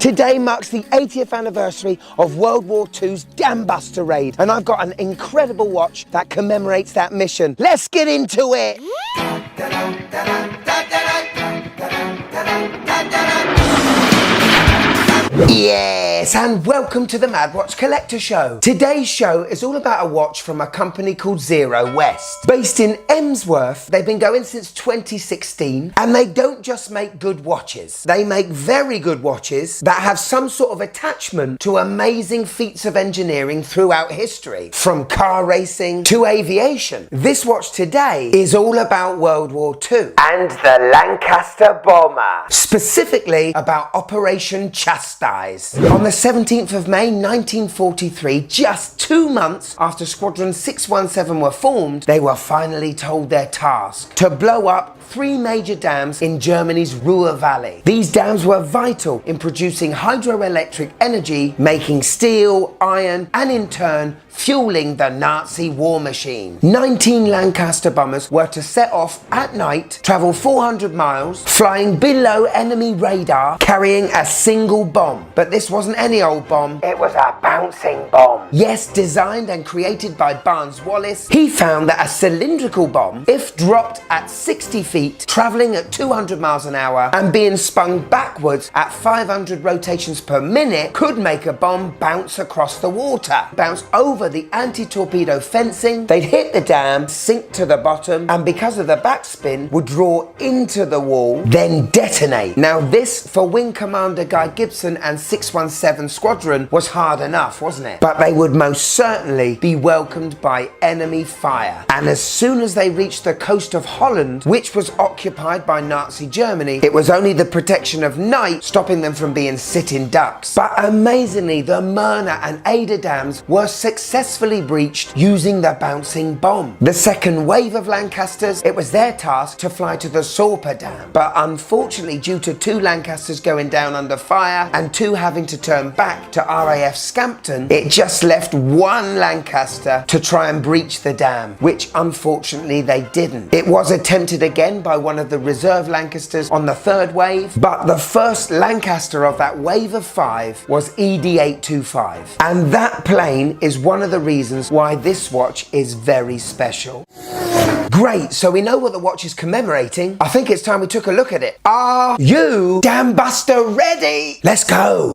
Today marks the 80th anniversary of World War II's Dambuster raid, and I've got an incredible watch that commemorates that mission. Let's get into it! Yes, and welcome to the Mad Watch Collector Show. Today's show is all about a watch from a company called Zero West. Based in Emsworth, they've been going since 2016, and they don't just make good watches. They make very good watches that have some sort of attachment to amazing feats of engineering throughout history, from car racing to aviation. This watch today is all about World War II and the Lancaster bomber, specifically about Operation Chastise. On the 17th of May 1943, just 2 months after Squadron 617 were formed, they were finally told their task: to blow up 3 major dams in Germany's Ruhr Valley. These dams were vital in producing hydroelectric energy, making steel, iron, and in turn fueling the Nazi war machine. 19 Lancaster bombers were to set off at night, travel 400 miles, flying below enemy radar, carrying a single bomb. But this wasn't any old bomb, it was a bouncing bomb. Yes, designed and created by Barnes Wallis, he found that a cylindrical bomb, if dropped at 60 feet, traveling at 200 miles an hour, and being spun backwards at 500 rotations per minute, could make a bomb bounce across the water, bounce over the anti-torpedo fencing, they'd hit the dam, sink to the bottom, and because of the backspin, would draw into the wall, then detonate. Now this, for Wing Commander Guy Gibson and 617 Squadron, was hard enough, wasn't it? But they would most certainly be welcomed by enemy fire. And as soon as they reached the coast of Holland, which was occupied by Nazi Germany, it was only the protection of night stopping them from being sitting ducks. But amazingly, the Myrna and Ada dams were successfully breached using the bouncing bomb. The second wave of Lancasters, it was their task to fly to the Sorpa Dam. But unfortunately, due to 2 Lancasters going down under fire and 2 having to turn back to RAF Scampton, it just left 1 Lancaster to try and breach the dam, which unfortunately they didn't. It was attempted again by one of the reserve Lancasters on the 3rd wave, but the first Lancaster of that wave of 5 was ED825. And that plane is one of the reasons why this watch is very special. Great, so we know what the watch is commemorating. I think it's time we took a look at it. Are you Dambuster ready? Let's go!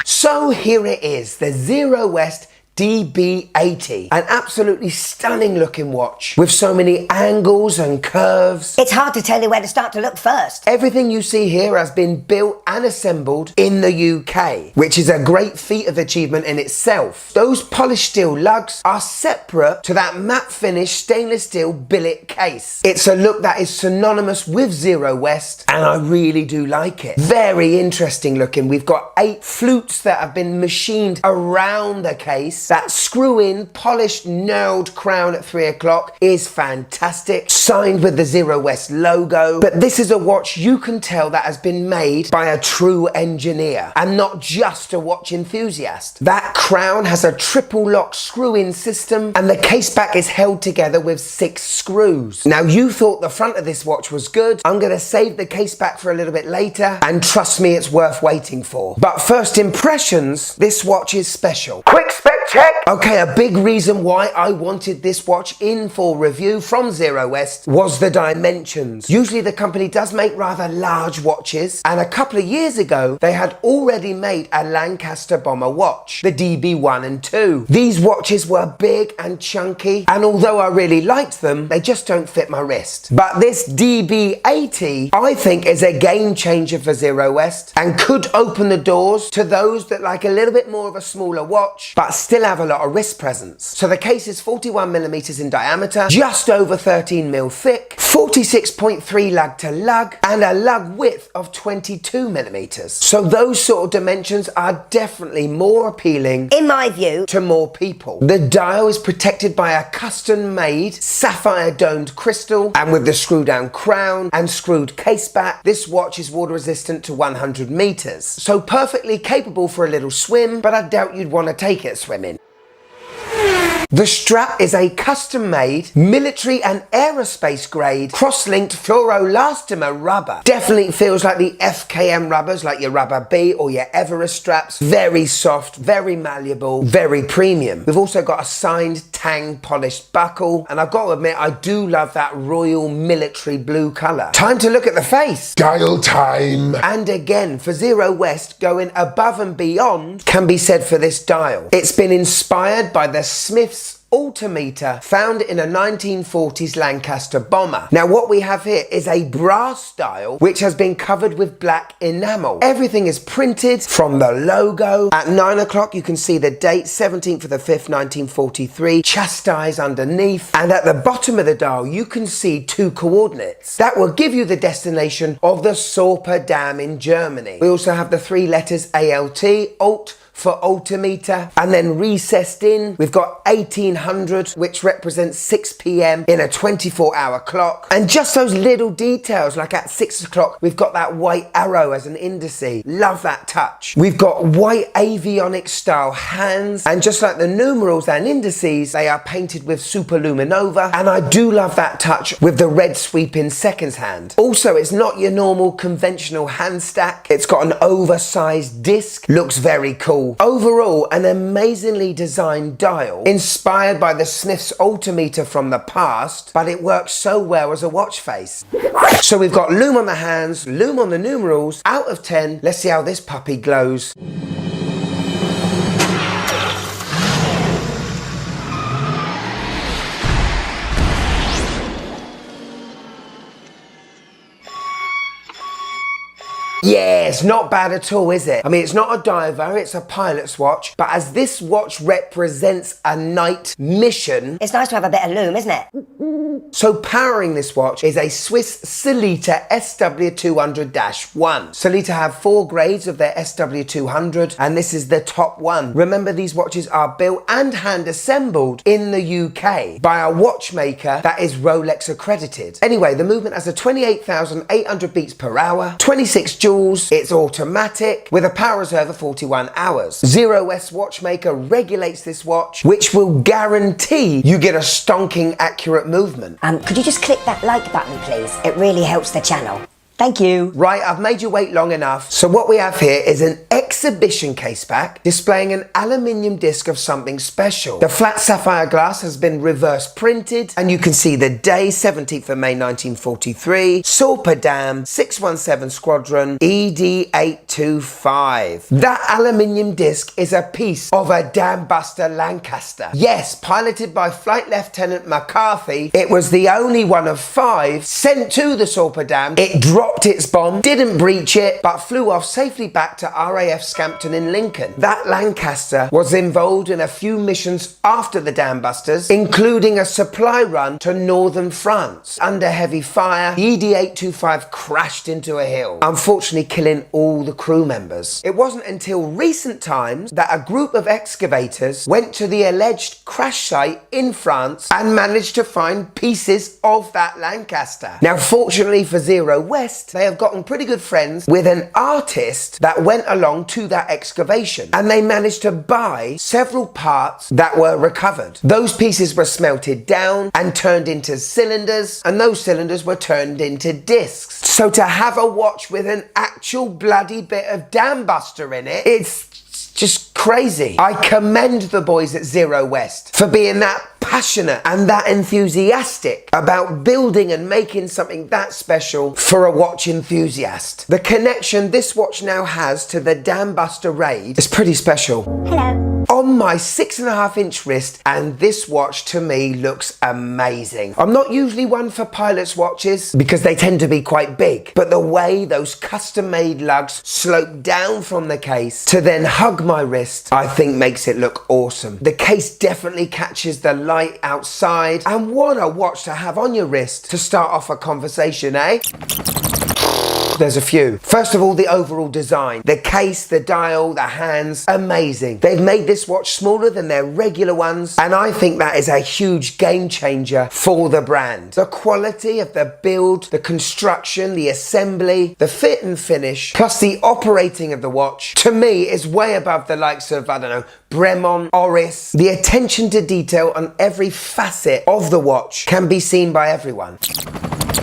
So here it is, the Zero West DB-80, an absolutely stunning looking watch with so many angles and curves. It's hard to tell you where to start to look first. Everything you see here has been built and assembled in the UK, which is a great feat of achievement in itself. Those polished steel lugs are separate to that matte finish stainless steel billet case. It's a look that is synonymous with Zero West, and I really do like it. Very interesting looking. We've got 8 flutes that have been machined around the case. That screw-in, polished, nailed crown at 3 o'clock is fantastic, signed with the Zero West logo. But this is a watch you can tell that has been made by a true engineer and not just a watch enthusiast. That crown has a triple lock screw-in system, and the case back is held together with 6 screws. Now you thought the front of this watch was good. I'm going to save the case back for a little bit later, and trust me, it's worth waiting for. But first impressions, this watch is special. Quick spec check. Okay, a big reason why I wanted this watch in for review from Zero West was the dimensions. Usually the company does make rather large watches, and a couple of years ago they had already made a Lancaster bomber watch, the DB-1 and 2. These watches were big and chunky, and although I really liked them, they just don't fit my wrist. But this DB-80 I think is a game changer for Zero West and could open the doors to those that like a little bit more of a smaller watch but still have a lot of wrist presence. So the case is 41mm in diameter, just over 13mm thick, 46.3 lug to lug, and a lug width of 22mm. So those sort of dimensions are definitely more appealing, in my view, to more people. The dial is protected by a custom made sapphire domed crystal, and with the screw down crown and screwed case back, this watch is water resistant to 100 meters. So perfectly capable for a little swim, but I doubt you'd want to take it swimming. The strap is a custom-made military and aerospace grade cross-linked fluoroelastomer rubber. Definitely feels like the FKM rubbers, like your Rubber B or your Everest straps. Very soft, very malleable, very premium. We've also got a signed tang polished buckle, and I've got to admit, I do love that royal military blue colour. Time to look at the face. Dial time. And again, for Zero West, going above and beyond can be said for this dial. It's been inspired by the Smith's altimeter found in a 1940s Lancaster bomber. Now what we have here is a brass dial which has been covered with black enamel. Everything is printed from the logo. At 9 o'clock you can see the date, 17th of the 5th 1943, Chastise underneath, and at the bottom of the dial you can see 2 coordinates that will give you the destination of the Sorper Dam in Germany. We also have the 3 letters ALT, alt for altimeter, and then recessed in we've got 1800, which represents 6 p.m. in a 24-hour clock. And just those little details, like at 6 o'clock we've got that white arrow as an indice. Love that touch. We've got white avionic style hands, and just like the numerals and indices, they are painted with superluminova, and I do love that touch with the red sweeping seconds hand. Also, it's not your normal conventional hand stack. It's got an oversized disc, looks very cool. Overall, an amazingly designed dial, inspired by the Smith's altimeter from the past, but it works so well as a watch face. So we've got lume on the hands, lume on the numerals. Out of 10, let's see how this puppy glows. Yes, not bad at all, is it? I mean, it's not a diver, it's a pilot's watch, but as this watch represents a night mission, It's nice to have a bit of lume, isn't it? so powering this watch is a Swiss Sellita SW200-1. Sellita have 4 grades of their SW200, and this is the top one. Remember, these watches are built and hand assembled in the UK by a watchmaker that is Rolex accredited. Anyway, the movement has a 28,800 beats per hour, 26 joules, it's automatic with a power reserve of 41 hours. Zero West watchmaker regulates this watch, which will guarantee you get a stonking accurate movement. Could you just click that like button, please? It really helps the channel. Thank you. Right, I've made you wait long enough. So what we have here is an exhibition case back displaying an aluminium disc of something special. The flat sapphire glass has been reverse printed, and you can see the day, 17th of May 1943, Sorper Dam, 617 Squadron, ED825. That aluminium disc is a piece of a Dambuster Lancaster. Yes, piloted by Flight Lieutenant McCarthy, it was the only one of 5 sent to the Sorper Dam. It dropped its bomb, didn't breach it, but flew off safely back to RAF Scampton in Lincoln. That Lancaster was involved in a few missions after the Dambusters, including a supply run to northern France. Under heavy fire, the ED825 crashed into a hill, unfortunately killing all the crew members. It wasn't until recent times that a group of excavators went to the alleged crash site in France and managed to find pieces of that Lancaster. Now, fortunately for Zero West, they have gotten pretty good friends with an artist that went along to that excavation, and they managed to buy several parts that were recovered. Those pieces were smelted down and turned into cylinders, and those cylinders were turned into discs. So to have a watch with an actual bloody bit of Dambuster in it, it's just crazy. I commend the boys at Zero West for being that passionate and that enthusiastic about building and making something that special for a watch enthusiast. The connection this watch now has to the Dambuster raid is pretty special. Hello. On my 6.5-inch wrist, and this watch to me looks amazing. I'm not usually one for pilots' watches because they tend to be quite big, but the way those custom-made lugs slope down from the case to then hug my wrist, I think makes it look awesome. The case definitely catches the light outside, and what a watch to have on your wrist to start off a conversation, eh? There's a few. First of all, the overall design. The case, the dial, the hands, amazing. They've made this watch smaller than their regular ones, and I think that is a huge game changer for the brand. The quality of the build, the construction, the assembly, the fit and finish, plus the operating of the watch, to me is way above the likes of, I don't know, Bremont, Oris. The attention to detail on every facet of the watch can be seen by everyone.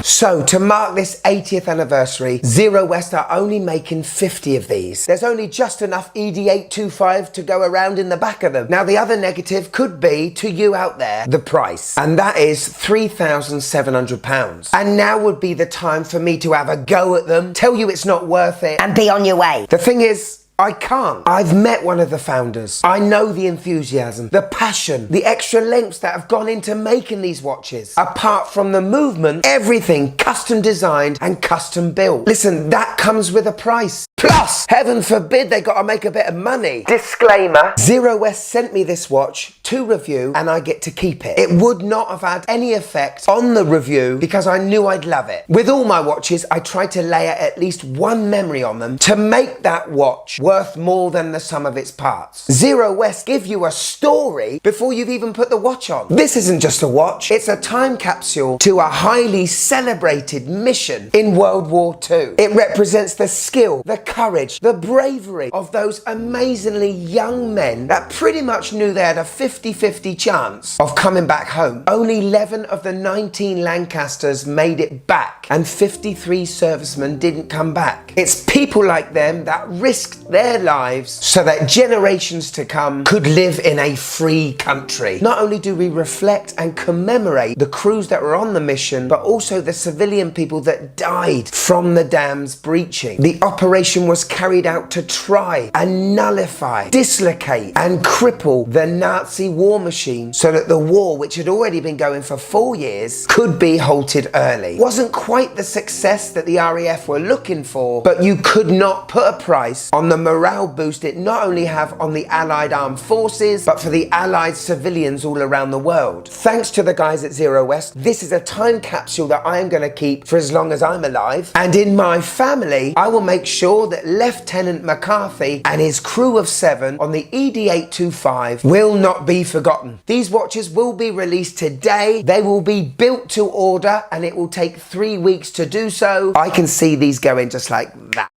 So, to mark this 80th anniversary, Zero West are only making 50 of these. There's only just enough ED825 to go around in the back of them. Now, the other negative could be, to you out there, the price. And that is £3,700. And now would be the time for me to have a go at them, tell you it's not worth it, And be on your way. the thing is, I can't. I've met one of the founders. I know the enthusiasm, the passion, the extra lengths that have gone into making these watches. Apart from the movement, everything custom designed and custom built. Listen, that comes with a price. Plus, heaven forbid they gotta make a bit of money. Disclaimer, Zero West sent me this watch to review and I get to keep it. It would not have had any effect on the review because I knew I'd love it. With all my watches, I try to layer at least one memory on them to make that watch worth more than the sum of its parts. Zero West give you a story before you've even put the watch on. This isn't just a watch, it's a time capsule to a highly celebrated mission in World War II. It represents the skill, the courage, the bravery of those amazingly young men that pretty much knew they had a 50-50 chance of coming back home. Only 11 of the 19 Lancasters made it back and 53 servicemen didn't come back. It's people like them that risked their lives so that generations to come could live in a free country. Not only do we reflect and commemorate the crews that were on the mission, but also the civilian people that died from the dams breaching. The operation was carried out to try and nullify, dislocate and cripple the Nazi war machine so that the war, which had already been going for 4 years, could be halted early. Wasn't quite the success that the RAF were looking for, but you could not put a price on the morale boost it not only have on the Allied armed forces, but for the Allied civilians all around the world. Thanks to the guys at Zero West, this is a time capsule that I am going to keep for as long as I'm alive. And in my family, I will make sure that Lieutenant McCarthy and his crew of 7 on the ED825 will not be forgotten. These watches will be released today. They will be built to order and it will take 3 weeks to do so. I can see these going just like that.